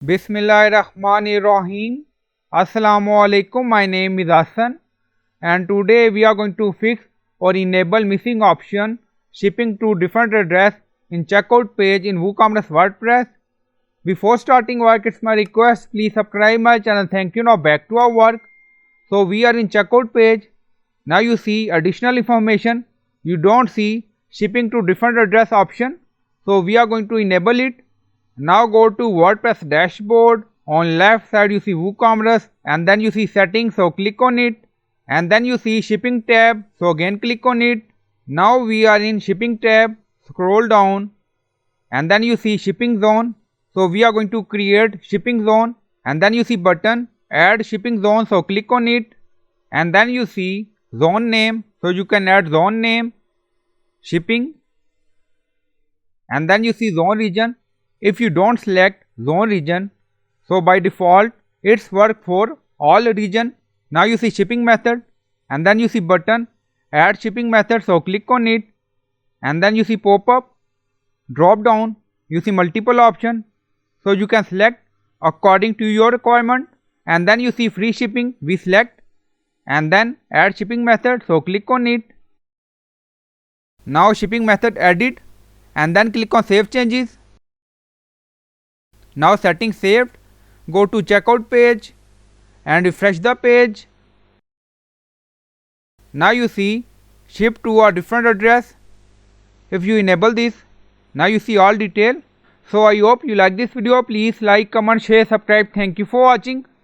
Bismillahirrahmanirrahim. Assalamu alaikum. My name is Hassan and today we are going to fix or enable missing option shipping to different address in checkout page in WooCommerce WordPress. Before starting work, it's my request, please subscribe my channel. Thank you. Now back to our work. So we are in checkout page. Now you see additional information. You don't see shipping to different address option. So we are going to enable it. Now go to WordPress dashboard. On left side you see WooCommerce and then you see settings, so click on it, and then you see shipping tab, so again click on it. Now we are in shipping tab, scroll down and then you see shipping zone, so we are going to create shipping zone, and then you see button add shipping zone, so click on it, and then you see zone name, so you can add zone name, shipping, and then you see zone region. If you don't select zone region, so by default it's work for all region. Now you see shipping method and then you see button add shipping method, so click on it, and then you see pop-up drop down, you see multiple option, so you can select according to your requirement, and then you see free shipping, we select, and then add shipping method, so click on it. Now shipping method added, and then click on save changes. Now settings saved, go to checkout page and refresh the page. Now you see ship to a different address. If you enable this, now you see all detail. So I hope you like this video. Please like, comment, share, subscribe. Thank you for watching.